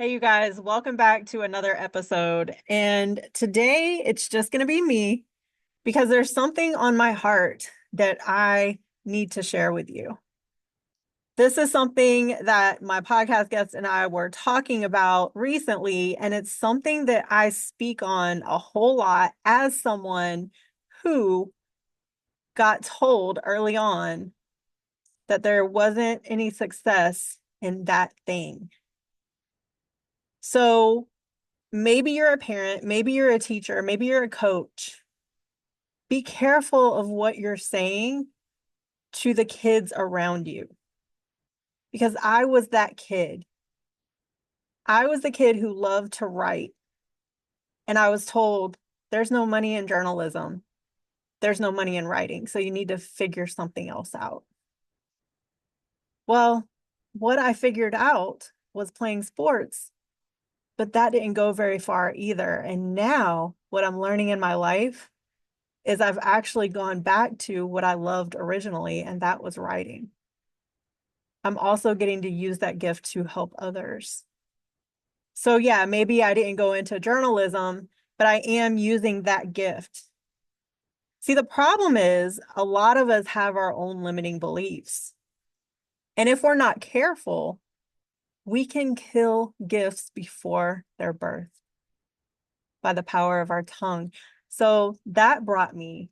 Hey, you guys, welcome back to another episode. And today it's just going to be me because there's something on my heart that I need to share with you. This is something that my podcast guest and I were talking about recently, and it's something that I speak on a whole lot as someone who got told early on that there wasn't any success in that thing. So maybe you're a parent, maybe you're a teacher, maybe you're a coach. Be careful of what you're saying to the kids around you. Because I was that kid. I was the kid who loved to write. And I was told there's no money in journalism. There's no money in writing. So you need to figure something else out. Well, what I figured out was playing sports, but that didn't go very far either. And now what I'm learning in my life is I've actually gone back to what I loved originally, and that was writing. I'm also getting to use that gift to help others. So yeah, maybe I didn't go into journalism, but I am using that gift. See, the problem is a lot of us have our own limiting beliefs. And if we're not careful, we can kill gifts before their birth by the power of our tongue. So that brought me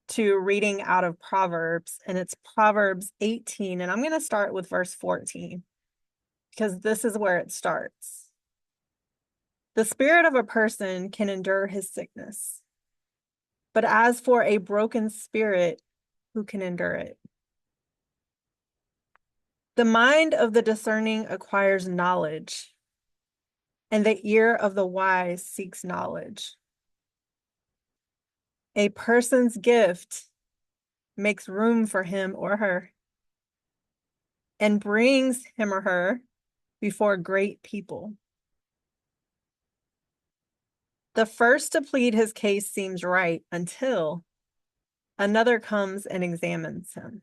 to reading out of Proverbs, and it's Proverbs 18. And I'm going to start with verse 14 because this is where it starts. The spirit of a person can endure his sickness, but as for a broken spirit, who can endure it? The mind of the discerning acquires knowledge, and the ear of the wise seeks knowledge. A person's gift makes room for him or her and brings him or her before great people. The first to plead his case seems right until another comes and examines him.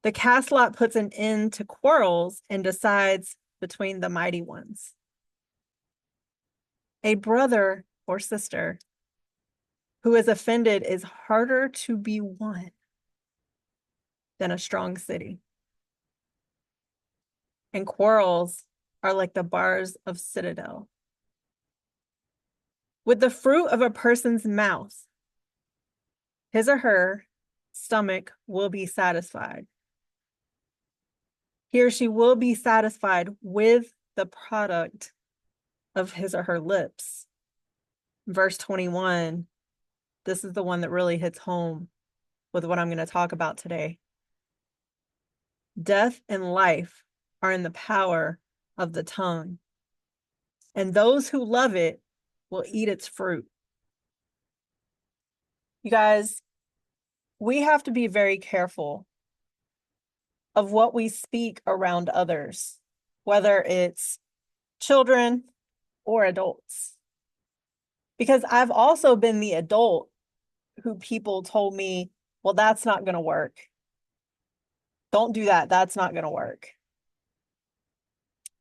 The cast lot puts an end to quarrels and decides between the mighty ones. A brother or sister who is offended is harder to be won than a strong city. And quarrels are like the bars of citadel. With the fruit of a person's mouth, his or her stomach will be satisfied. He or she will be satisfied with the product of his or her lips. Verse 21, this is the one that really hits home with what I'm going to talk about today. Death and life are in the power of the tongue, and those who love it will eat its fruit. You guys, we have to be very careful of what we speak around others, whether it's children or adults. Because I've also been the adult who people told me, well, that's not going to work. Don't do that. That's not going to work.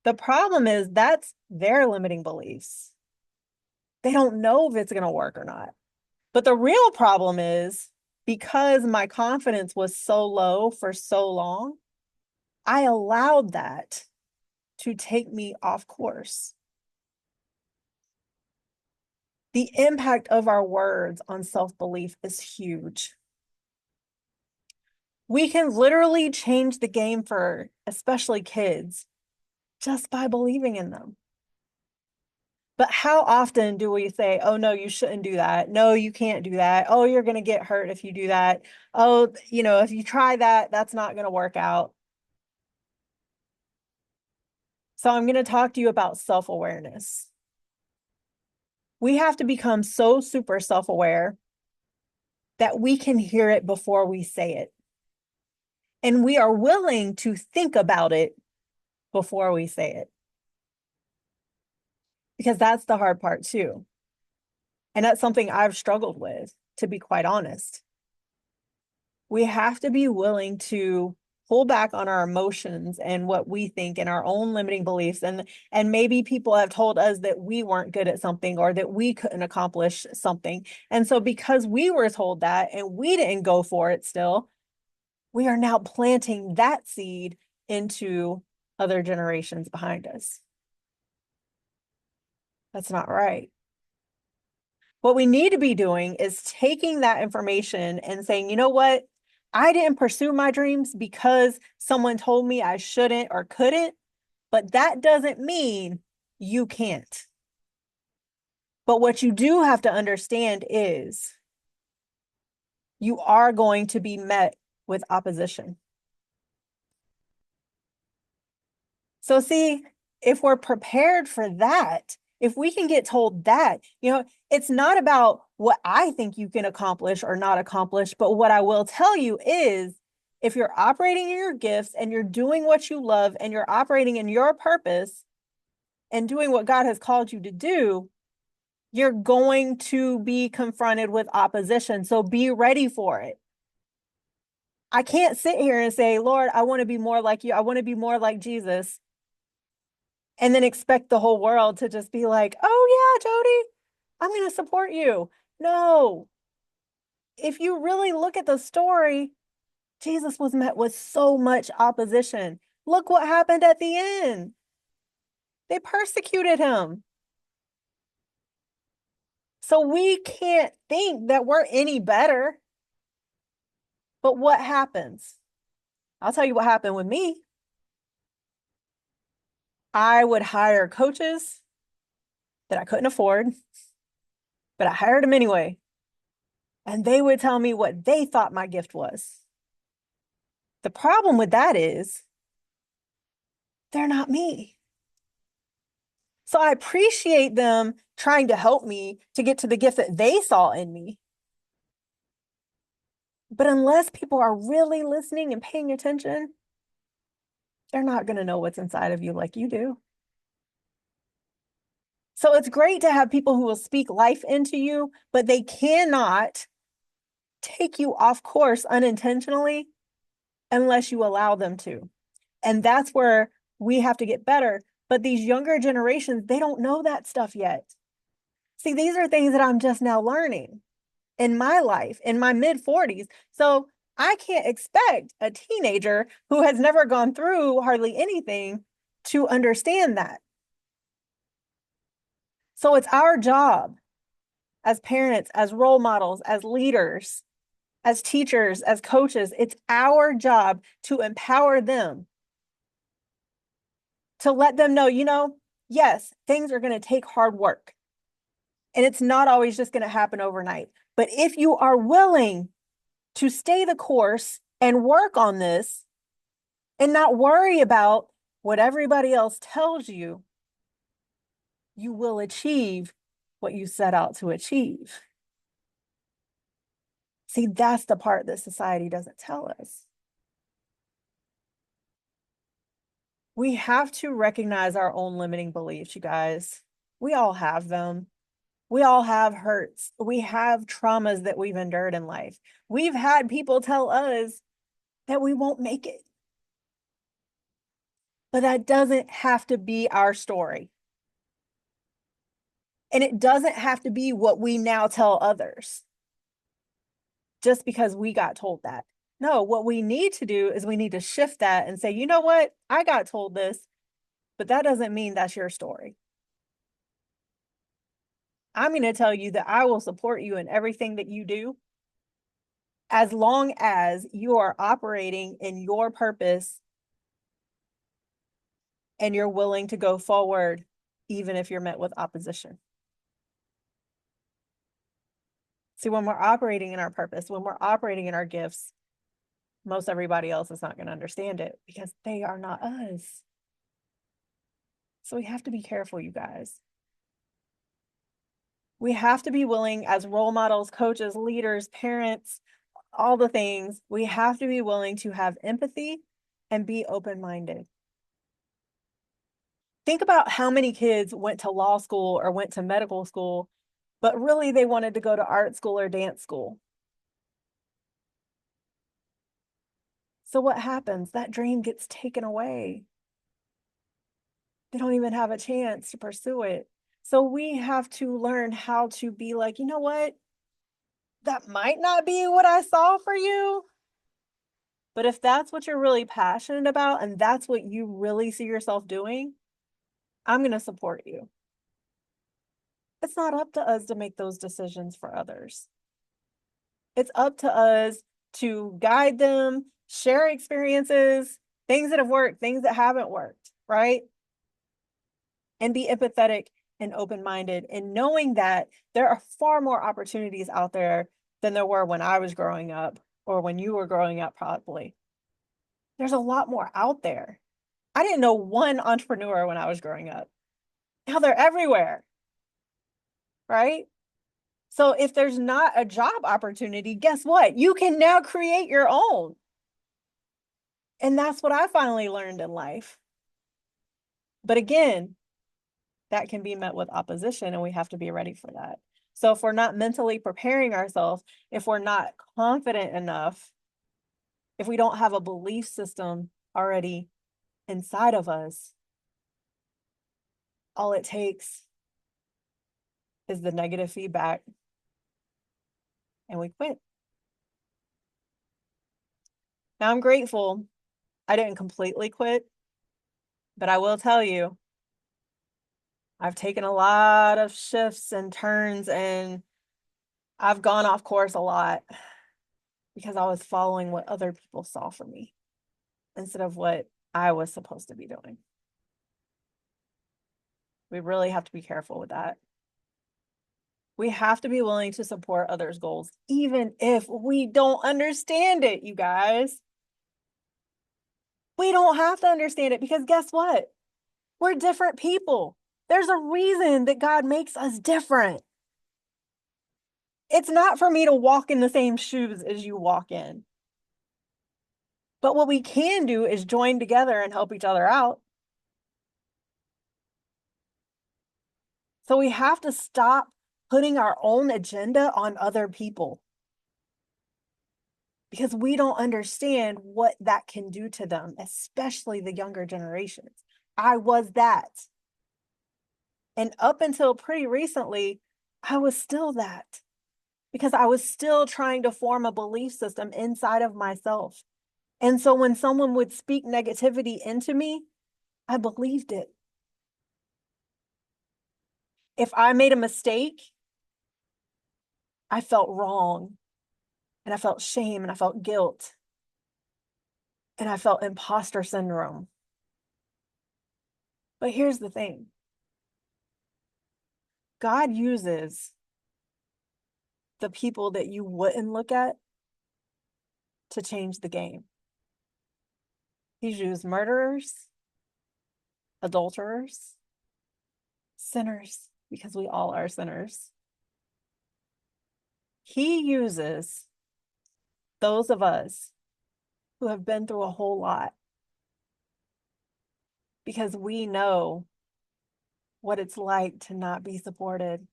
The problem is that's their limiting beliefs. They don't know if it's going to work or not. But the real problem is because my confidence was so low for so long, I allowed that to take me off course. The impact of our words on self-belief is huge. We can literally change the game for especially kids just by believing in them. But how often do we say, oh, no, you shouldn't do that. No, you can't do that. Oh, you're going to get hurt if you do that. Oh, if you try that, that's not going to work out. So I'm going to talk to you about self-awareness. We have to become so super self-aware that we can hear it before we say it. And we are willing to think about it before we say it. Because that's the hard part too. And that's something I've struggled with, to be quite honest. We have to be willing to pull back on our emotions and what we think and our own limiting beliefs, and maybe people have told us that we weren't good at something or that we couldn't accomplish something. And so because we were told that and we didn't go for it still, we are now planting that seed into other generations behind us. That's not right. What we need to be doing is taking that information and saying, you know what? I didn't pursue my dreams because someone told me I shouldn't or couldn't, but that doesn't mean you can't. But what you do have to understand is you are going to be met with opposition. So see, if we're prepared for that, if we can get told that, it's not about what I think you can accomplish or not accomplish, but what I will tell you is if you're operating in your gifts and you're doing what you love and you're operating in your purpose and doing what God has called you to do, you're going to be confronted with opposition. So be ready for it. I can't sit here and say, Lord, I want to be more like you. I want to be more like Jesus. And then expect the whole world to just be like, oh, yeah, Jody, I'm going to support you. No. If you really look at the story, Jesus was met with so much opposition. Look what happened at the end. They persecuted him. So we can't think that we're any better. But what happens? I'll tell you what happened with me. I would hire coaches that I couldn't afford, but I hired them anyway. And they would tell me what they thought my gift was. The problem with that is they're not me. So I appreciate them trying to help me to get to the gift that they saw in me. But unless people are really listening and paying attention, they're not going to know what's inside of you like you do. So it's great to have people who will speak life into you, but they cannot take you off course unintentionally unless you allow them to. And that's where we have to get better. But these younger generations, they don't know that stuff yet. See, these are things that I'm just now learning in my life, in my mid-40s. So I can't expect a teenager who has never gone through hardly anything to understand that. So it's our job as parents, as role models, as leaders, as teachers, as coaches, it's our job to empower them, to let them know, yes, things are going to take hard work. And it's not always just going to happen overnight. But if you are willing to stay the course and work on this and not worry about what everybody else tells you, you will achieve what you set out to achieve. See, that's the part that society doesn't tell us. We have to recognize our own limiting beliefs, you guys. We all have them. We all have hurts. We have traumas that we've endured in life. We've had people tell us that we won't make it. But that doesn't have to be our story. And it doesn't have to be what we now tell others just because we got told that. No, what we need to do is we need to shift that and say, you know what? I got told this, but that doesn't mean that's your story. I'm going to tell you that I will support you in everything that you do as long as you are operating in your purpose and you're willing to go forward, even if you're met with opposition. See, when we're operating in our purpose, when we're operating in our gifts, most everybody else is not going to understand it because they are not us. So we have to be careful, you guys. We have to be willing as role models, coaches, leaders, parents, all the things. We have to be willing to have empathy and be open-minded. Think about how many kids went to law school or went to medical school, but really they wanted to go to art school or dance school. So what happens? That dream gets taken away. They don't even have a chance to pursue it. So we have to learn how to be like, you know what? That might not be what I saw for you. But if that's what you're really passionate about and that's what you really see yourself doing, I'm going to support you. It's not up to us to make those decisions for others. It's up to us to guide them, share experiences, things that have worked, things that haven't worked, right? And be empathetic and open-minded and knowing that there are far more opportunities out there than there were when I was growing up or when you were growing up, probably. There's a lot more out there. I didn't know one entrepreneur when I was growing up. Now they're everywhere, right? So if there's not a job opportunity, guess what? You can now create your own. And that's what I finally learned in life. But again, that can be met with opposition, and we have to be ready for that. So if we're not mentally preparing ourselves, if we're not confident enough, if we don't have a belief system already inside of us, all it takes is the negative feedback and we quit. Now I'm grateful I didn't completely quit, but I will tell you, I've taken a lot of shifts and turns and I've gone off course a lot because I was following what other people saw for me instead of what I was supposed to be doing. We really have to be careful with that. We have to be willing to support others' goals, even if we don't understand it, you guys. We don't have to understand it because guess what? We're different people. There's a reason that God makes us different. It's not for me to walk in the same shoes as you walk in. But what we can do is join together and help each other out. So we have to stop putting our own agenda on other people because we don't understand what that can do to them, especially the younger generations. I was that. And up until pretty recently, I was still that because I was still trying to form a belief system inside of myself. And so when someone would speak negativity into me, I believed it. If I made a mistake, I felt wrong and I felt shame and I felt guilt and I felt imposter syndrome. But here's the thing. God uses the people that you wouldn't look at to change the game. He's used murderers, adulterers, sinners, because we all are sinners. He uses those of us who have been through a whole lot because we know what it's like to not be supported.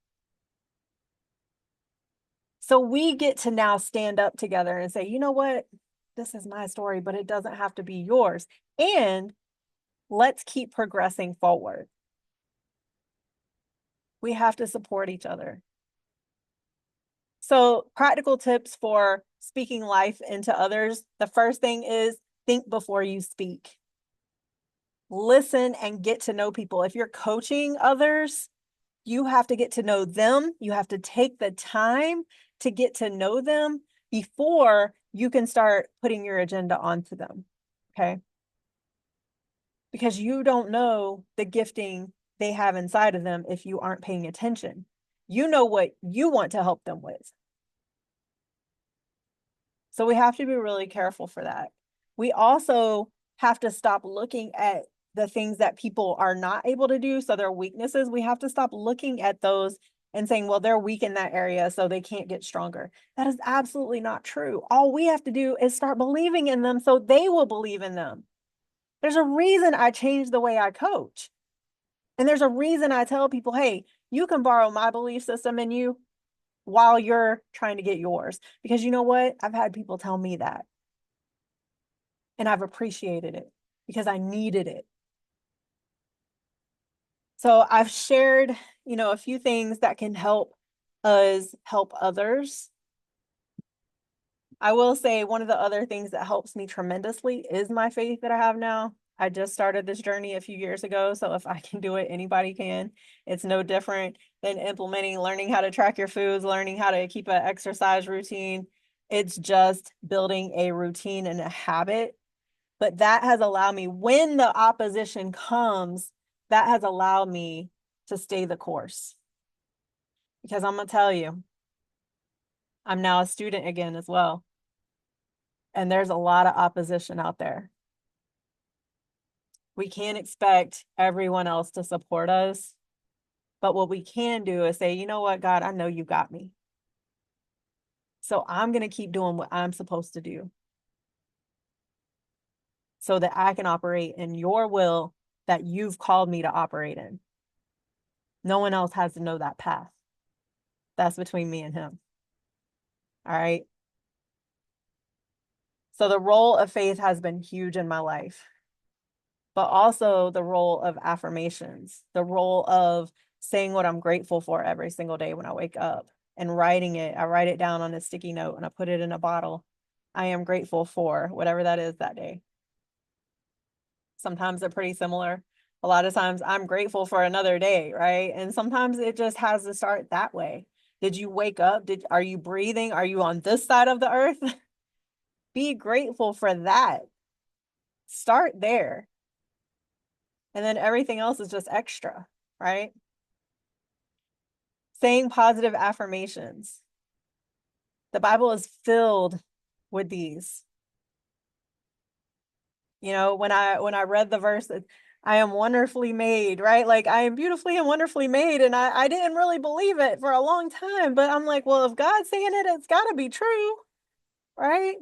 So we get to now stand up together and say, you know what? This is my story, but it doesn't have to be yours. And let's keep progressing forward. We have to support each other. So practical tips for speaking life into others. The first thing is think before you speak. Listen and get to know people. If you're coaching others, you have to get to know them. You have to take the time to get to know them before you can start putting your agenda onto them. Okay. Because you don't know the gifting they have inside of them if you aren't paying attention. You know what you want to help them with. So we have to be really careful for that. We also have to stop looking at the things that people are not able to do. So their weaknesses, we have to stop looking at those and saying, well, they're weak in that area, so they can't get stronger. That is absolutely not true. All we have to do is start believing in them so they will believe in them. There's a reason I changed the way I coach. And there's a reason I tell people, hey, you can borrow my belief system in you while you're trying to get yours. Because you know what? I've had people tell me that. and I've appreciated it because I needed it. So I've shared, a few things that can help us help others. I will say one of the other things that helps me tremendously is my faith that I have now. I just started this journey a few years ago, so if I can do it, anybody can. It's no different than implementing, learning how to track your foods, learning how to keep an exercise routine. It's just building a routine and a habit. But that has allowed me, when the opposition comes, that has allowed me to stay the course. Because I'm going to tell you, I'm now a student again as well. And there's a lot of opposition out there. We can't expect everyone else to support us. But what we can do is say, you know what, God, I know you got me. So I'm going to keep doing what I'm supposed to do so that I can operate in your will that you've called me to operate in. No one else has to know that path. That's between me and him. All right. So the role of faith has been huge in my life, but also the role of affirmations, the role of saying what I'm grateful for every single day when I wake up and writing it. I write it down on a sticky note and I put it in a bottle. I am grateful for whatever that is that day. Sometimes they're pretty similar. A lot of times I'm grateful for another day, right? And sometimes it just has to start that way. Did you wake up? Are you breathing? Are you on this side of the earth? Be grateful for that. Start there. And then everything else is just extra, right? Saying positive affirmations. The Bible is filled with these. When I read the verse that I am wonderfully made, right? Like I am beautifully and wonderfully made. And I didn't really believe it for a long time, but I'm like, well, if God's saying it, it's got to be true, right?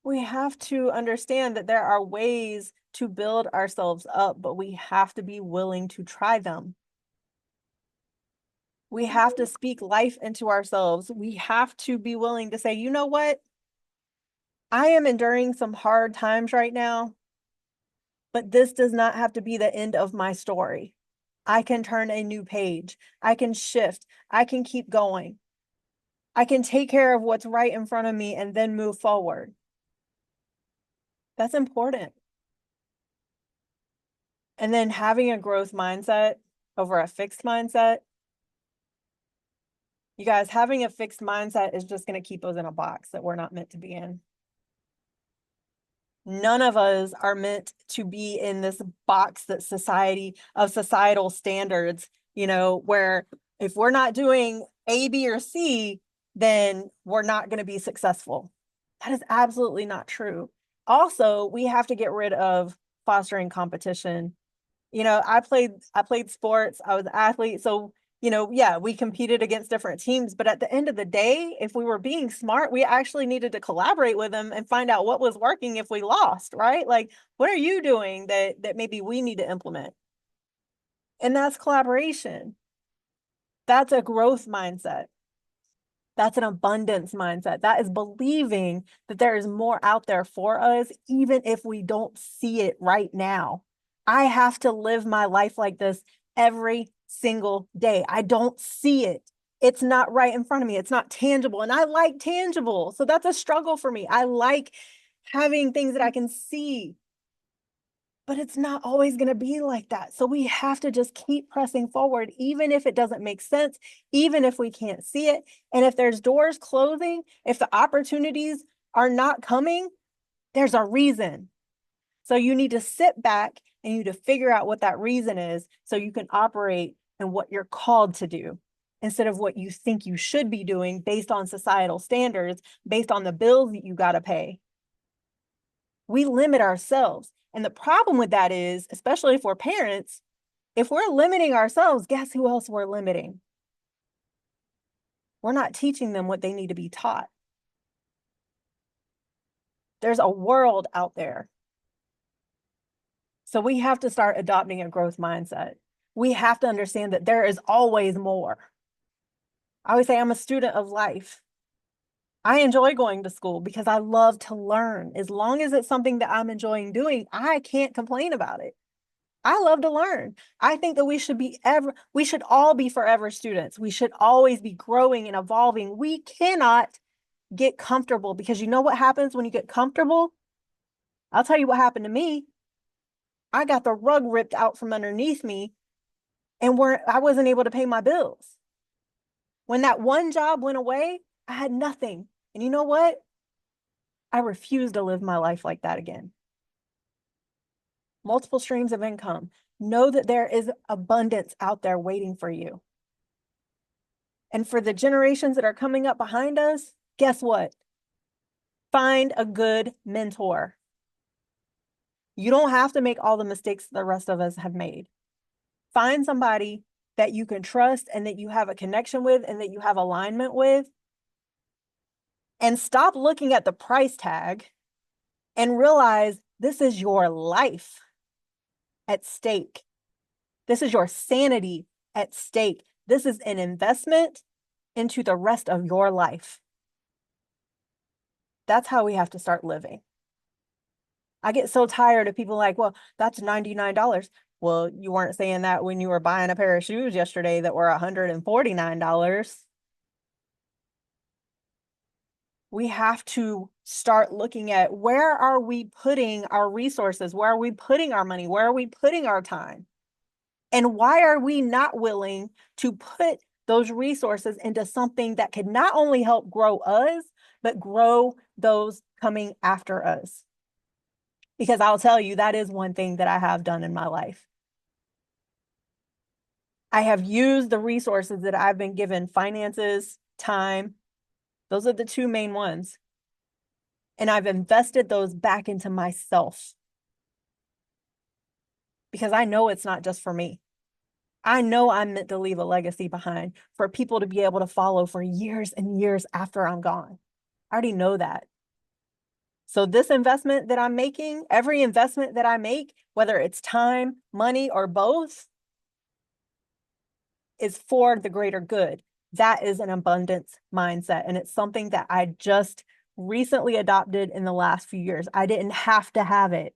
We have to understand that there are ways to build ourselves up, but we have to be willing to try them. We have to speak life into ourselves. We have to be willing to say, you know what? I am enduring some hard times right now, but this does not have to be the end of my story. I can turn a new page. I can shift. I can keep going. I can take care of what's right in front of me and then move forward. That's important. And then having a growth mindset over a fixed mindset. You guys, having a fixed mindset is just going to keep us in a box that we're not meant to be in. None of us are meant to be in this box that societal standards, where if we're not doing A, B, or C, then we're not going to be successful. That is absolutely not true. Also, we have to get rid of fostering competition. I played sports, I was an athlete. So, yeah, we competed against different teams, but at the end of the day, if we were being smart, we actually needed to collaborate with them and find out what was working if we lost, right? Like, what are you doing that maybe we need to implement? And that's collaboration. That's a growth mindset. That's an abundance mindset. That is believing that there is more out there for us, even if we don't see it right now. I have to live my life like this every single day. I don't see it. It's not right in front of me. It's not tangible. And I like tangible. So that's a struggle for me. I like having things that I can see, but it's not always going to be like that. So we have to just keep pressing forward, even if it doesn't make sense, even if we can't see it. And if there's doors closing, if the opportunities are not coming, there's a reason. So you need to sit back and you need to figure out what that reason is so you can operate in what you're called to do instead of what you think you should be doing based on societal standards, based on the bills that you got to pay. We limit ourselves. And the problem with that is, especially if we're parents, if we're limiting ourselves, guess who else we're limiting? We're not teaching them what they need to be taught. There's a world out there. So we have to start adopting a growth mindset. We have to understand that there is always more. I always say I'm a student of life. I enjoy going to school because I love to learn. As long as it's something that I'm enjoying doing, I can't complain about it. I love to learn. I think that we should all be forever students. We should always be growing and evolving. We cannot get comfortable because you know what happens when you get comfortable? I'll tell you what happened to me. I got the rug ripped out from underneath me and I wasn't able to pay my bills. When that one job went away, I had nothing. And you know what? I refuse to live my life like that again. Multiple streams of income. Know that there is abundance out there waiting for you. And for the generations that are coming up behind us, guess what? Find a good mentor. You don't have to make all the mistakes the rest of us have made. Find somebody that you can trust and that you have a connection with and that you have alignment with. And stop looking at the price tag and realize this is your life at stake. This is your sanity at stake. This is an investment into the rest of your life. That's how we have to start living. I get so tired of people like, well, that's $99. Well, you weren't saying that when you were buying a pair of shoes yesterday that were $149. We have to start looking at where are we putting our resources? Where are we putting our money? Where are we putting our time? And why are we not willing to put those resources into something that could not only help grow us, but grow those coming after us? Because I'll tell you, that is one thing that I have done in my life. I have used the resources that I've been given, finances, time. Those are the two main ones. And I've invested those back into myself because I know it's not just for me. I know I'm meant to leave a legacy behind for people to be able to follow for years and years after I'm gone. I already know that. So this investment that I'm making, every investment that I make, whether it's time, money, or both, is for the greater good. That is an abundance mindset. And it's something that I just recently adopted in the last few years. I didn't have to have it.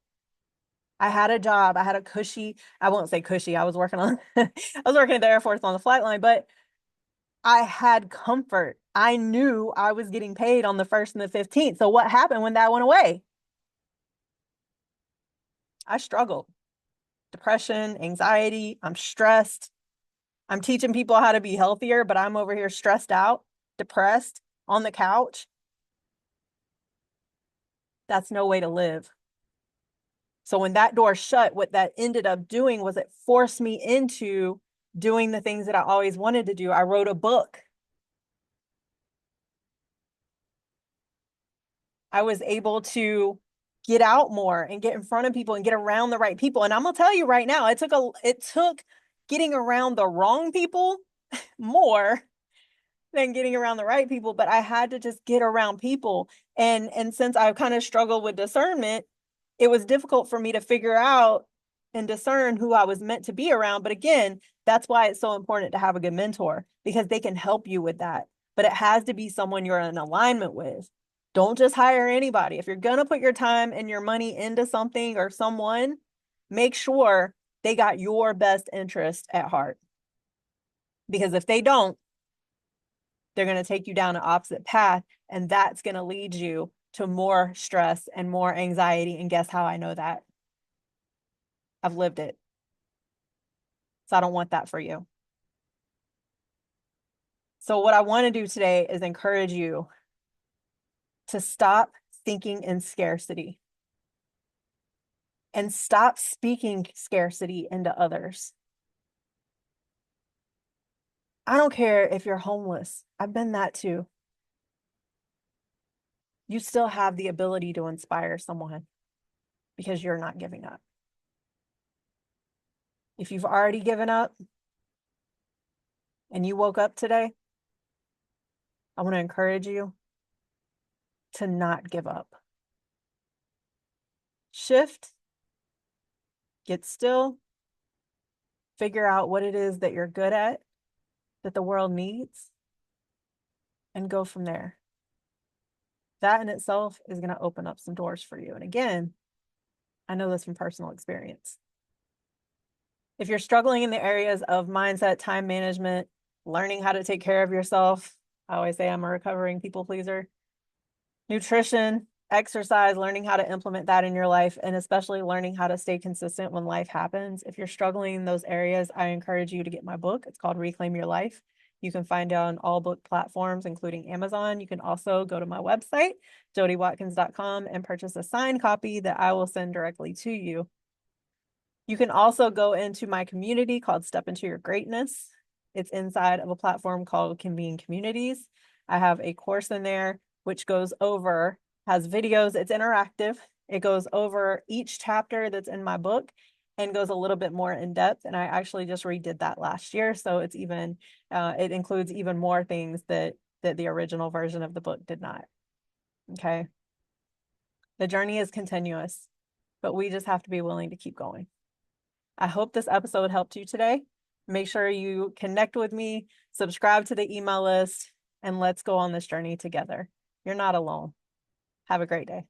I had a job. I had a cushy, I won't say cushy. I was working on, I was working at the Air Force on the flight line, but I had comfort. I knew I was getting paid on the 1st and the 15th. So what happened when that went away? I struggled. Depression, anxiety, I'm stressed. I'm teaching people how to be healthier, but I'm over here stressed out, depressed, on the couch. That's no way to live. So when that door shut, what that ended up doing was it forced me into doing the things that I always wanted to do. I wrote a book. I was able to get out more and get in front of people and get around the right people. And I'm gonna tell you right now, it took getting around the wrong people more than getting around the right people, but I had to just get around people. And since I've kind of struggled with discernment, it was difficult for me to figure out and discern who I was meant to be around. But again, that's why it's so important to have a good mentor because they can help you with that. But it has to be someone you're in alignment with. Don't just hire anybody. If you're going to put your time and your money into something or someone, make sure they got your best interest at heart. Because if they don't, they're going to take you down an opposite path, and that's going to lead you to more stress and more anxiety. And guess how I know that? I've lived it. So I don't want that for you. So what I want to do today is encourage you to stop thinking in scarcity and stop speaking scarcity into others. I don't care if you're homeless. I've been that too. You still have the ability to inspire someone because you're not giving up. If you've already given up and you woke up today, I want to encourage you to not give up. Shift, get still, figure out what it is that you're good at, that the world needs, and go from there. that in itself is going to open up some doors for you. And again, I know this from personal experience. If you're struggling in the areas of mindset, time management, learning how to take care of yourself, I always say I'm a recovering people pleaser, nutrition, exercise, learning how to implement that in your life, and especially learning how to stay consistent when life happens. If you're struggling in those areas, I encourage you to get my book. It's called Reclaim Your Life. You can find it on all book platforms, including Amazon. You can also go to my website, jodywatkins.com, and purchase a signed copy that I will send directly to you. You can also go into my community called Step Into Your Greatness. It's inside of a platform called Convene Communities. I have a course in there which has videos, it's interactive. It goes over each chapter that's in my book and goes a little bit more in depth. And I actually just redid that last year. So it includes even more things that the original version of the book did not. Okay. The journey is continuous, but we just have to be willing to keep going. I hope this episode helped you today. Make sure you connect with me, subscribe to the email list, and let's go on this journey together. You're not alone. Have a great day.